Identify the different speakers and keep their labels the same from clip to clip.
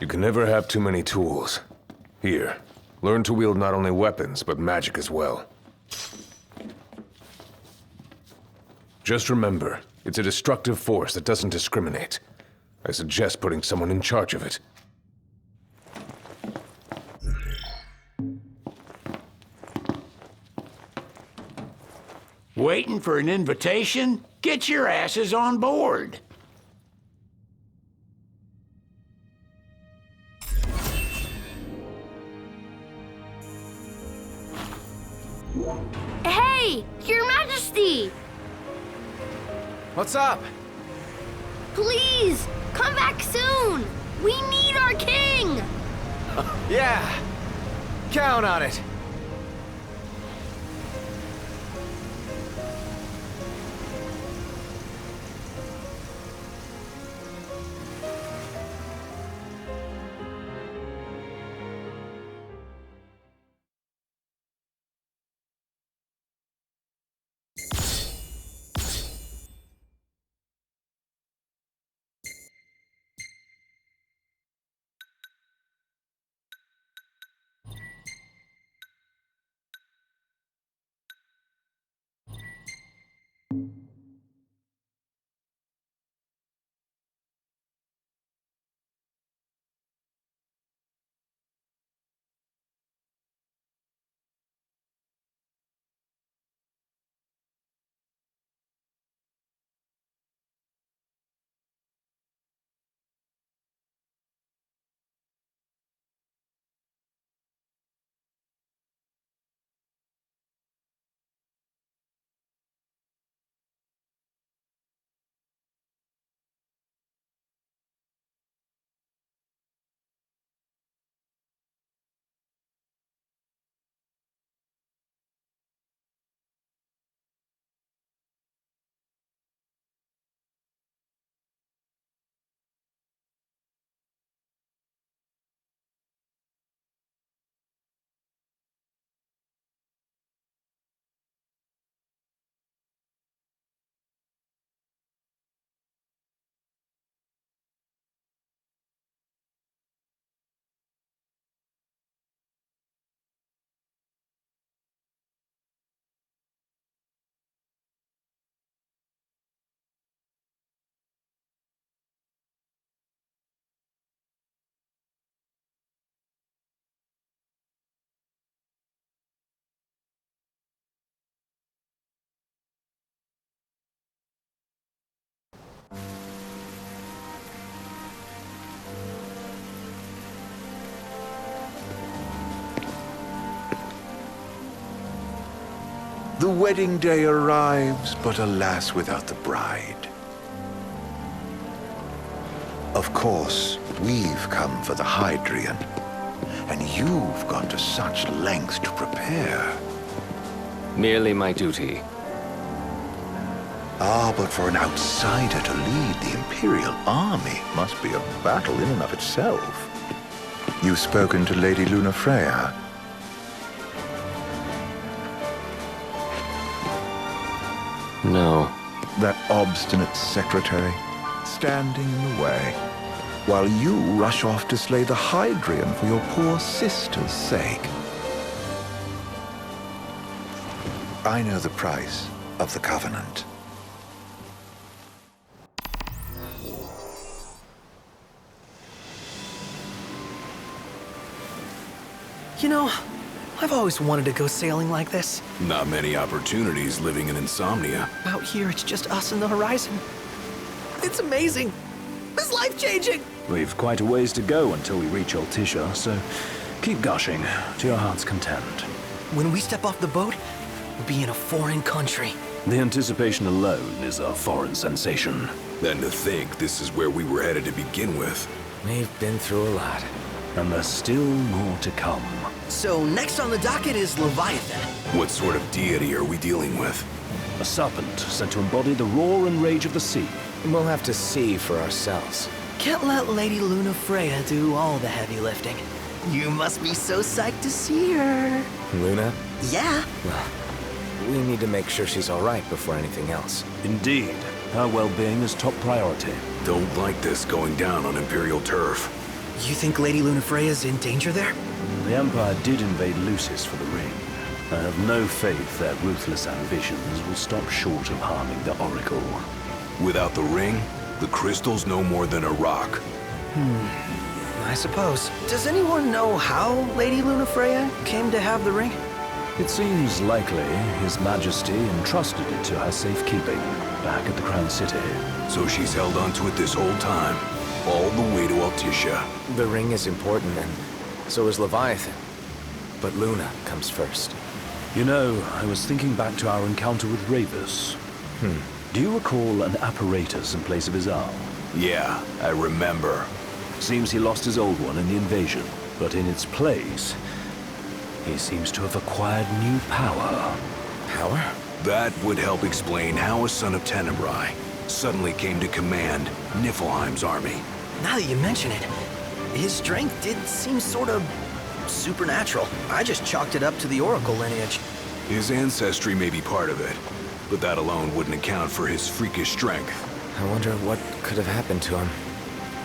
Speaker 1: You can never have too many tools. Here, learn to wield not only weapons, but magic as well. Just remember, it's a destructive force that doesn't discriminate. I suggest putting someone in charge of it.
Speaker 2: Waiting for an invitation? Get your asses on board.
Speaker 3: Hey, Your Majesty!
Speaker 4: What's up?
Speaker 3: Please, come back soon! We need our king!
Speaker 4: Yeah, count on it.
Speaker 5: The wedding day arrives, but alas, without the bride. Of course, we've come for the Hydrian, and you've gone to such lengths to prepare.
Speaker 6: Merely my duty.
Speaker 5: Ah, but for an outsider to lead the Imperial army must be a battle in and of itself. You've spoken to Lady Lunafreya.
Speaker 6: No.
Speaker 5: That obstinate secretary, standing in the way, while you rush off to slay the Hydrian for your poor sister's sake. I know the price of the Covenant.
Speaker 7: You know, I've always wanted to go sailing like this.
Speaker 8: Not many opportunities living in Insomnia.
Speaker 7: Out here, it's just us and the horizon. It's amazing. It's life-changing.
Speaker 9: We've quite a ways to go until we reach Altissia, so keep gushing to your heart's content.
Speaker 7: When we step off the boat, we'll be in a foreign country.
Speaker 9: The anticipation alone is a foreign sensation.
Speaker 8: Then to think this is where we were headed to begin with.
Speaker 4: We've been through a lot.
Speaker 9: And there's still more to come.
Speaker 7: So next on the docket is Leviathan.
Speaker 8: What sort of deity are we dealing with?
Speaker 9: A serpent said to embody the roar and rage of the sea.
Speaker 4: We'll have to see for ourselves.
Speaker 7: Can't let Lady Lunafreya do all the heavy lifting. You must be so psyched to see her.
Speaker 4: Luna?
Speaker 7: Yeah.
Speaker 4: Well, we need to make sure she's all right before anything else.
Speaker 9: Indeed. Her well-being is top priority.
Speaker 8: Don't like this going down on Imperial turf.
Speaker 7: You think Lady Lunafreya's in danger there?
Speaker 9: The Empire did invade Lucis for the ring. I have no faith their ruthless ambitions will stop short of harming the Oracle.
Speaker 8: Without the ring, the crystal's no more than a rock.
Speaker 7: I suppose. Does anyone know how Lady Lunafreya came to have the ring?
Speaker 9: It seems likely His Majesty entrusted it to her safekeeping back at the Crown City.
Speaker 8: So she's held onto it this whole time, all the way to Altissia.
Speaker 4: The ring is important, and so is Leviathan. But Luna comes first.
Speaker 9: You know, I was thinking back to our encounter with Ravus. Do you recall an apparatus in place of his arm?
Speaker 8: Yeah, I remember.
Speaker 9: Seems he lost his old one in the invasion, but in its place, he seems to have acquired new power.
Speaker 4: Power?
Speaker 8: That would help explain how a son of Tenebrae suddenly came to command Niflheim's army.
Speaker 7: Now that you mention it, his strength did seem sort of supernatural. I just chalked it up to the Oracle lineage.
Speaker 8: His ancestry may be part of it, but that alone wouldn't account for his freakish strength.
Speaker 4: I wonder what could have happened to him.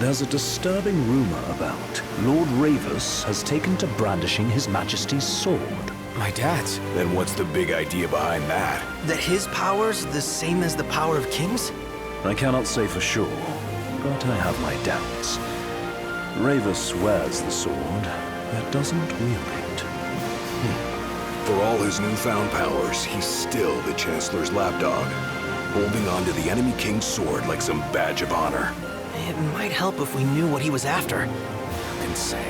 Speaker 9: There's a disturbing rumor about Lord Ravus has taken to brandishing His Majesty's sword.
Speaker 4: My dad's.
Speaker 8: Then what's the big idea behind that?
Speaker 7: That his power's the same as the power of kings?
Speaker 9: I cannot say for sure, but I have my doubts. Ravus wears the sword, but doesn't wield it.
Speaker 8: For all his newfound powers, he's still the Chancellor's lapdog, holding on to the enemy king's sword like some badge of honor.
Speaker 7: It might help if we knew what he was after.
Speaker 4: Who can say?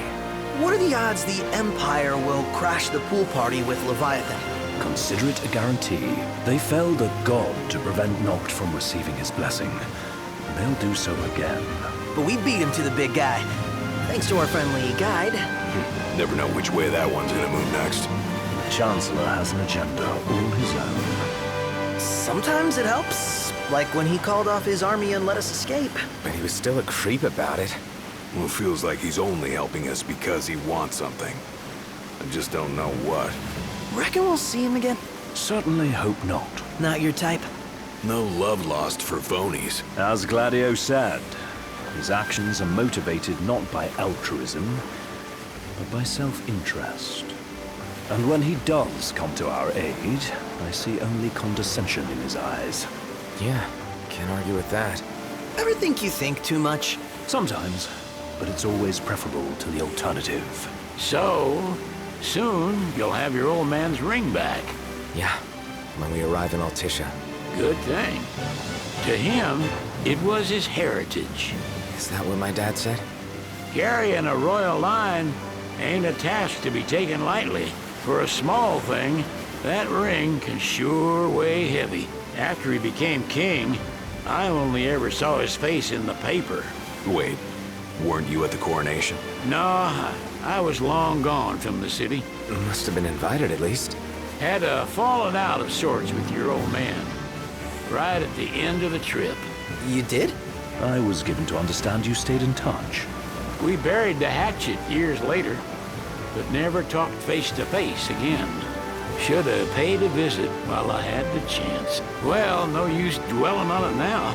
Speaker 7: What are the odds the Empire will crash the pool party with Leviathan?
Speaker 9: Consider it a guarantee. They felled a god to prevent Noct from receiving his blessing. They'll do so again.
Speaker 7: But we beat him to the big guy, thanks to our friendly guide.
Speaker 8: Never know which way that one's gonna move next.
Speaker 9: The Chancellor has an agenda all his own.
Speaker 7: Sometimes it helps, like when he called off his army and let us escape.
Speaker 4: But he was still a creep about it.
Speaker 8: Well, it feels like he's only helping us because he wants something. I just don't know what.
Speaker 7: Reckon we'll see him again?
Speaker 9: Certainly hope not.
Speaker 7: Not your type?
Speaker 8: No love lost for phonies.
Speaker 9: As Gladio said, his actions are motivated not by altruism, but by self-interest. And when he does come to our aid, I see only condescension in his eyes.
Speaker 4: Yeah, can't argue with that.
Speaker 7: Ever think you think too much?
Speaker 9: Sometimes, but it's always preferable to the alternative.
Speaker 2: So, soon you'll have your old man's ring back.
Speaker 4: Yeah, when we arrive in Altissia.
Speaker 2: Good thing. To him, it was his heritage.
Speaker 4: Is that what my dad said?
Speaker 2: Carrying a royal line ain't a task to be taken lightly. For a small thing, that ring can sure weigh heavy. After he became king, I only ever saw his face in the paper.
Speaker 8: Wait, weren't you at the coronation?
Speaker 2: No, I was long gone from the city.
Speaker 4: Must have been invited at least.
Speaker 2: Had a falling out of sorts with your old man. Right at the end of the trip.
Speaker 7: You did?
Speaker 9: I was given to understand you stayed in touch.
Speaker 2: We buried the hatchet years later, but never talked face to face again. Should have paid a visit while I had the chance. Well, no use dwelling on it now.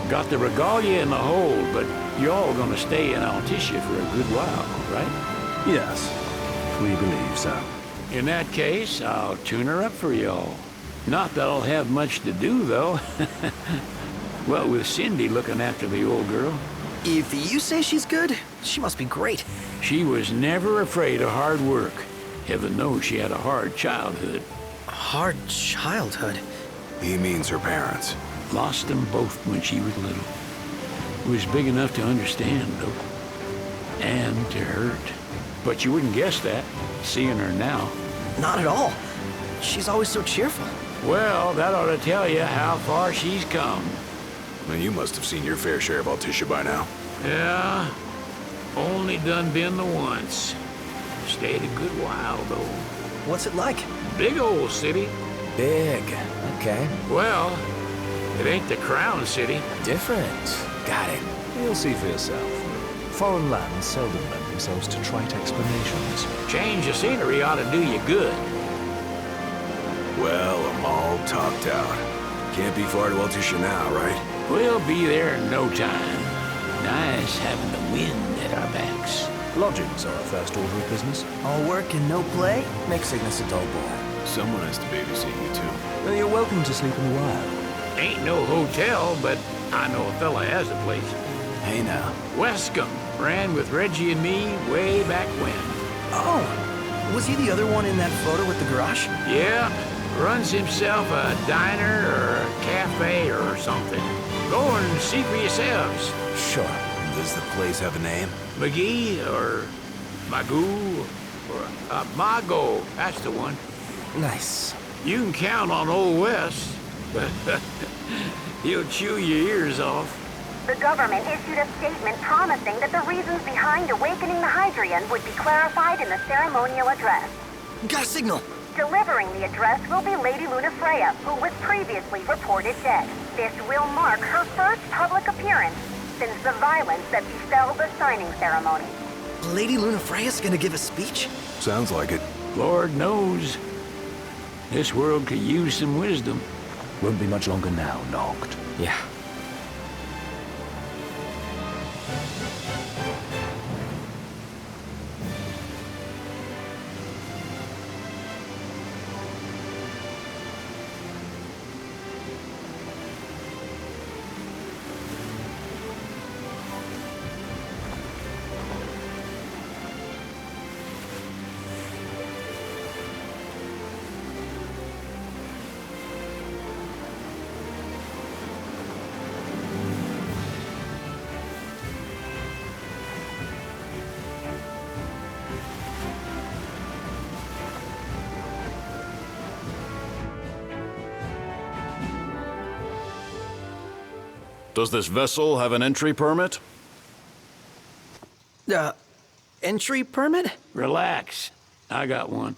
Speaker 2: Got the regalia in the hold, but y'all gonna stay in Altissia for a good while, right?
Speaker 9: Yes, we believe so.
Speaker 2: In that case, I'll tune her up for y'all. Not that I'll have much to do, though. What with Cindy looking after the old girl.
Speaker 7: If you say she's good, she must be great.
Speaker 2: She was never afraid of hard work. Heaven knows she had a hard childhood.
Speaker 7: Hard childhood?
Speaker 8: He means her parents.
Speaker 2: Lost them both when she was little. Was big enough to understand, though. And to hurt. But you wouldn't guess that, seeing her now.
Speaker 7: Not at all. She's always so cheerful.
Speaker 2: Well, that ought to tell you how far she's come.
Speaker 8: And you must have seen your fair share of Altissia by now.
Speaker 2: Yeah, only done been the once. Stayed a good while, though.
Speaker 7: What's it like?
Speaker 2: Big old city.
Speaker 4: Big. Okay.
Speaker 2: Well, it ain't the crown city.
Speaker 4: Different. Got it.
Speaker 9: You'll see for yourself. Foreign lands seldom lend themselves to trite explanations.
Speaker 2: Change of scenery ought to do you good.
Speaker 8: Well, I'm all topped out. Can't be far to Altissia now, right?
Speaker 2: We'll be there in no time. Nice having the wind at our backs.
Speaker 9: Lodgings are our first order of business.
Speaker 7: All work and no play?
Speaker 4: Make Cygnus a dull boy.
Speaker 8: Someone has to babysit you too.
Speaker 9: Well, you're welcome to sleep in the wild.
Speaker 2: Ain't no hotel, but I know a fella has a place.
Speaker 8: Hey now.
Speaker 2: Wescombe ran with Reggie and me way back when.
Speaker 7: Oh, was he the other one in that photo with the garage?
Speaker 2: Yeah, runs himself a diner or a cafe or something. Go and see for yourselves.
Speaker 4: Sure.
Speaker 8: Does the place have a name?
Speaker 2: McGee or Magoo or Mago, that's the one.
Speaker 4: Nice.
Speaker 2: You can count on Old West. He'll chew your ears off.
Speaker 10: The government issued a statement promising that the reasons behind awakening the Hydrian would be clarified in the ceremonial address.
Speaker 7: Got a signal.
Speaker 10: Delivering the address will be Lady Lunafreya, who was previously reported dead. This will mark her first public appearance since the violence that befell the signing ceremony.
Speaker 7: Lady Lunafreya's gonna give a speech?
Speaker 8: Sounds like it.
Speaker 2: Lord knows. This world could use some wisdom.
Speaker 9: Won't be much longer now, Noct.
Speaker 4: Yeah.
Speaker 11: Does this vessel have an entry permit?
Speaker 7: Entry permit?
Speaker 2: Relax. I got one.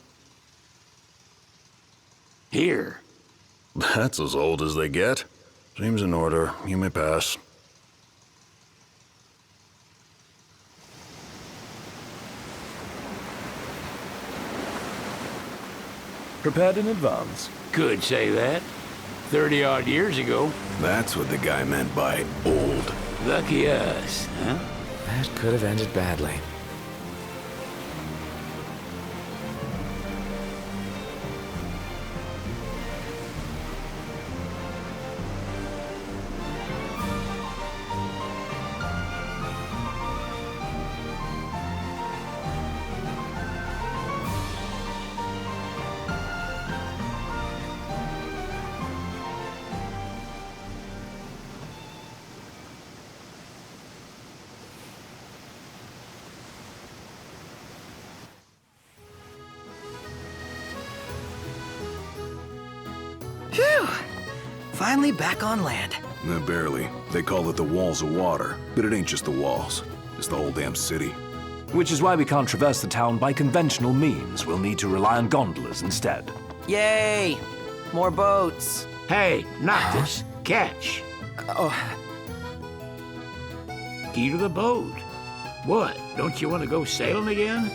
Speaker 2: Here.
Speaker 11: That's as old as they get. Seems in order. You may pass.
Speaker 9: Prepared in advance.
Speaker 2: Could say that. 30-odd years ago.
Speaker 8: That's what the guy meant by old.
Speaker 2: Lucky us, huh?
Speaker 4: That could have ended badly.
Speaker 7: Phew! Finally back on land.
Speaker 8: Barely. They call it the Walls of Water. But it ain't just the walls. It's the whole damn city.
Speaker 9: Which is why we can't traverse the town by conventional means. We'll need to rely on gondolas instead.
Speaker 7: Yay! More boats.
Speaker 2: Hey, Noctis, catch.
Speaker 7: Oh,
Speaker 2: Key to the boat. What, don't you want to go sailing again?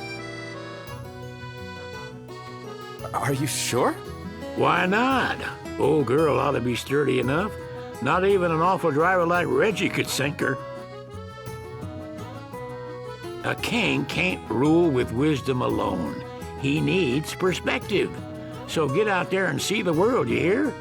Speaker 4: Are you sure?
Speaker 2: Why not? Old girl ought to be sturdy enough. Not even an awful driver like Reggie could sink her. A king can't rule with wisdom alone. He needs perspective. So get out there and see the world, you hear?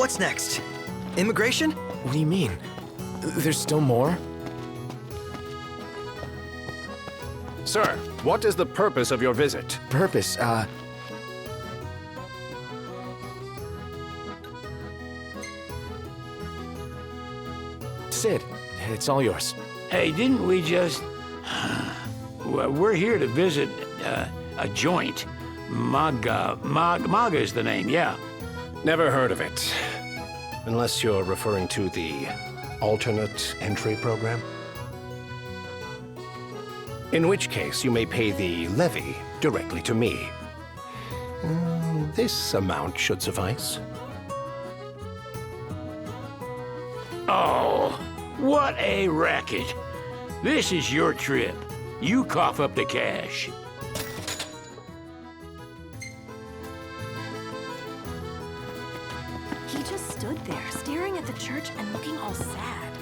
Speaker 7: what's next? Immigration?
Speaker 4: What do you mean? There's still more?
Speaker 12: Sir, what is the purpose of your visit?
Speaker 4: Purpose, Sid, it's all yours.
Speaker 2: Hey, didn't we just... Well, we're here to visit a joint. Maga is the name, yeah.
Speaker 12: Never heard of it. Unless you're referring to the alternate entry program. In which case, you may pay the levy directly to me. This amount should suffice.
Speaker 2: Oh, what a racket. This is your trip. You cough up the cash.
Speaker 13: He just stood there, staring at the church and looking all sad.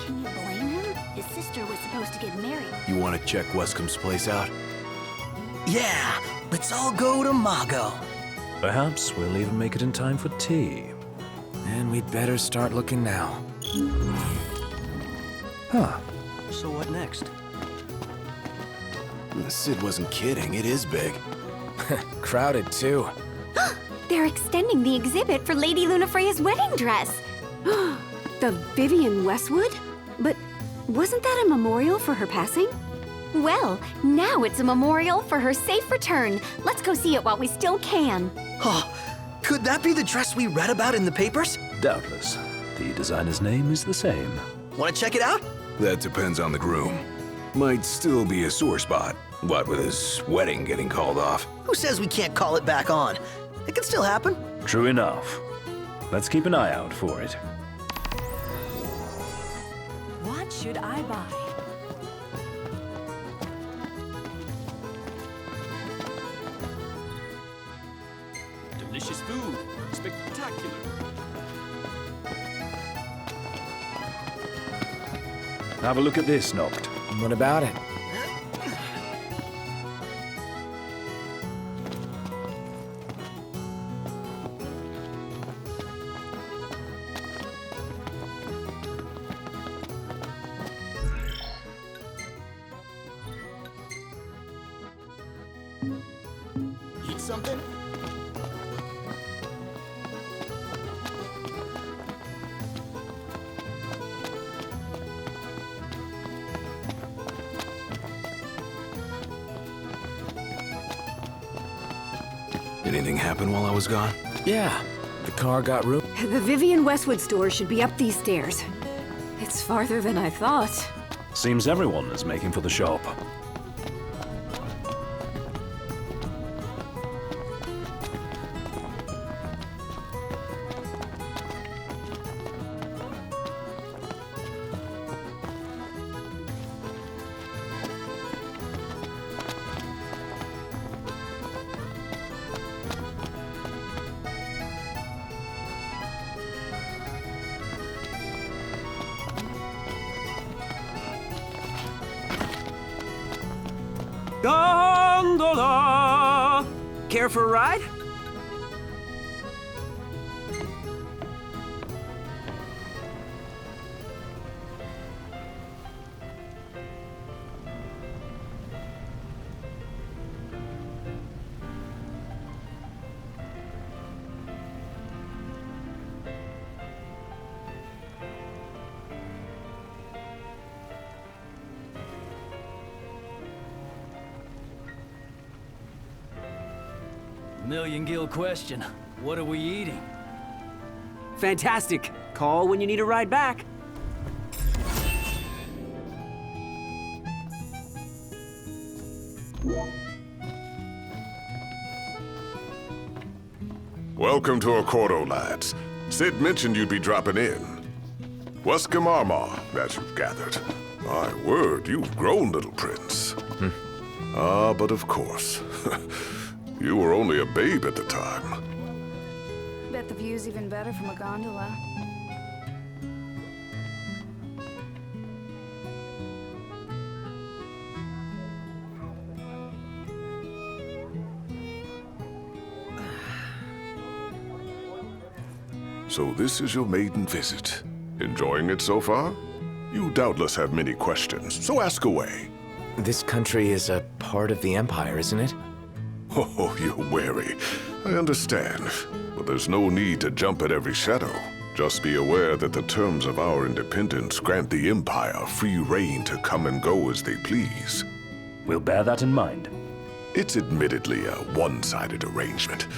Speaker 13: Can you blame him? His sister was supposed to get married.
Speaker 8: You want to check Wescom's place out?
Speaker 7: Yeah, let's all go to Mago.
Speaker 9: Perhaps we'll even make it in time for tea.
Speaker 4: And we'd better start looking now.
Speaker 9: Huh.
Speaker 7: So what next?
Speaker 8: Sid wasn't kidding, it is big.
Speaker 4: Crowded, too.
Speaker 13: They're extending the exhibit for Lady Lunafreya's wedding dress.
Speaker 14: The Vivian Westwood? But wasn't that a memorial for her passing?
Speaker 13: Well, now it's a memorial for her safe return. Let's go see it while we still can.
Speaker 7: Oh, could that be the dress we read about in the papers?
Speaker 9: Doubtless. The designer's name is the same.
Speaker 7: Want to check it out?
Speaker 8: That depends on the groom. Might still be a sore spot. What with his wedding getting called off?
Speaker 7: Who says we can't call it back on? It can still happen.
Speaker 9: True enough. Let's keep an eye out for it.
Speaker 14: What should I buy?
Speaker 15: Delicious food. Spectacular.
Speaker 9: Have a look at this, Noct.
Speaker 4: What about it?
Speaker 15: Eat something?
Speaker 8: Anything happen while I was gone?
Speaker 4: Yeah, the car got room.
Speaker 14: The Vivian Westwood store should be up these stairs. It's farther than I thought.
Speaker 9: Seems everyone is making for the shop.
Speaker 7: Gondola! Care for a ride?
Speaker 16: Million-gill question. What are we eating?
Speaker 17: Fantastic. Call when you need a ride back.
Speaker 18: Welcome to Accordo, lads. Sid mentioned you'd be dropping in. Wescom Armor, as you've gathered. My word, you've grown, little prince. Ah, but of course. You were only a babe at the time.
Speaker 19: Bet the view's even better from a gondola.
Speaker 18: So this is your maiden visit. Enjoying it so far? You doubtless have many questions, so ask away.
Speaker 4: This country is a part of the Empire, isn't it?
Speaker 18: Oh, you're wary. I understand. But there's no need to jump at every shadow. Just be aware that the terms of our independence grant the Empire free reign to come and go as they please.
Speaker 9: We'll bear that in mind.
Speaker 18: It's admittedly a one-sided arrangement.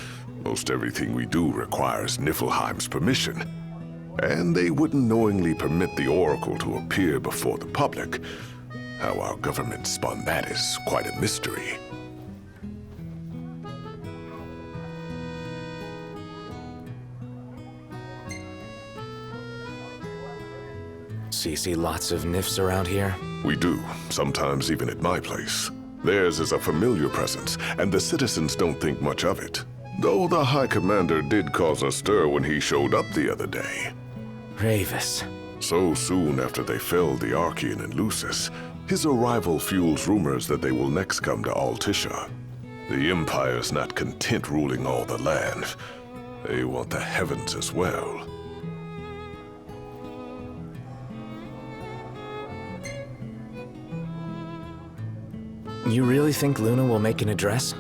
Speaker 18: Most everything we do requires Niflheim's permission. And they wouldn't knowingly permit the Oracle to appear before the public. How our government spun that is quite a mystery.
Speaker 4: So you see lots of Nifs around here?
Speaker 18: We do, sometimes even at my place. Theirs is a familiar presence, and the citizens don't think much of it. Though the High Commander did cause a stir when he showed up the other day.
Speaker 4: Ravis.
Speaker 18: So soon after they felled the Archean and Lucis, his arrival fuels rumors that they will next come to Altissia. The Empire's not content ruling all the land. They want the heavens as well.
Speaker 4: You really think Luna will make an address?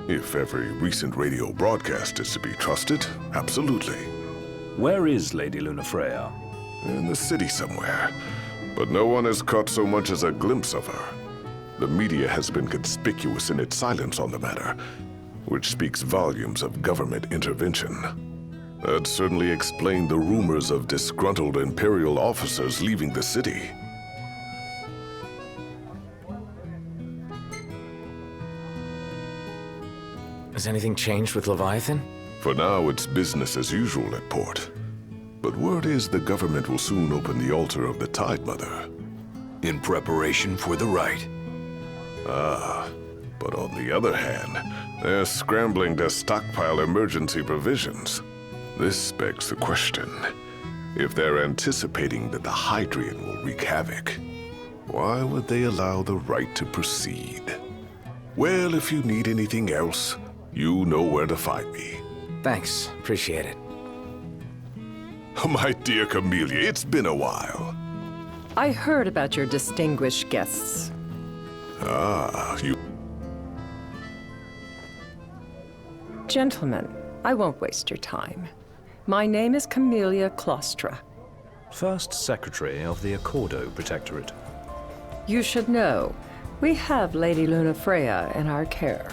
Speaker 18: If every recent radio broadcast is to be trusted, absolutely.
Speaker 9: Where is Lady Lunafreya?
Speaker 18: In the city somewhere. But no one has caught so much as a glimpse of her. The media has been conspicuous in its silence on the matter, which speaks volumes of government intervention. That certainly explained the rumors of disgruntled Imperial officers leaving the city.
Speaker 4: Has anything changed with Leviathan?
Speaker 18: For now, it's business as usual at port. But word is the government will soon open the altar of the Tide Mother.
Speaker 8: In preparation for the rite.
Speaker 18: Ah, but on the other hand, they're scrambling to stockpile emergency provisions. This begs the question. If they're anticipating that the Hydrian will wreak havoc, why would they allow the rite to proceed? Well, if you need anything else, you know where to find me.
Speaker 4: Thanks. Appreciate it.
Speaker 18: My dear Camellia, it's been a while.
Speaker 20: I heard about your distinguished guests.
Speaker 18: Ah, you...
Speaker 20: Gentlemen, I won't waste your time. My name is Camellia Claustra.
Speaker 9: First Secretary of the Accordo Protectorate.
Speaker 20: You should know, we have Lady Lunafreya in our care.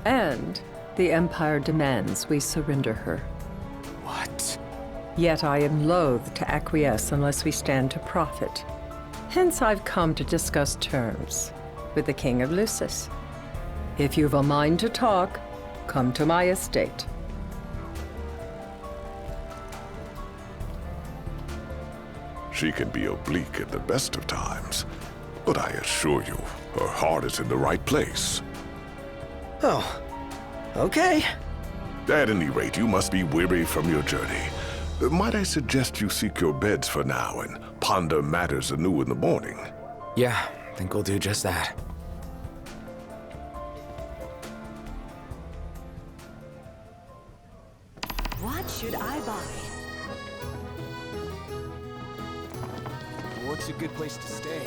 Speaker 20: And the Empire demands we surrender her.
Speaker 4: What?
Speaker 20: Yet I am loath to acquiesce unless we stand to profit. Hence I've come to discuss terms with the King of Lucis. If you've a mind to talk, come to my estate.
Speaker 18: She can be oblique at the best of times, but I assure you, her heart is in the right place.
Speaker 7: Oh, okay.
Speaker 18: At any rate, you must be weary from your journey. Might I suggest you seek your beds for now and ponder matters anew in the morning?
Speaker 4: Yeah, I think we'll do just that.
Speaker 21: What should I buy?
Speaker 15: What's a good place to stay?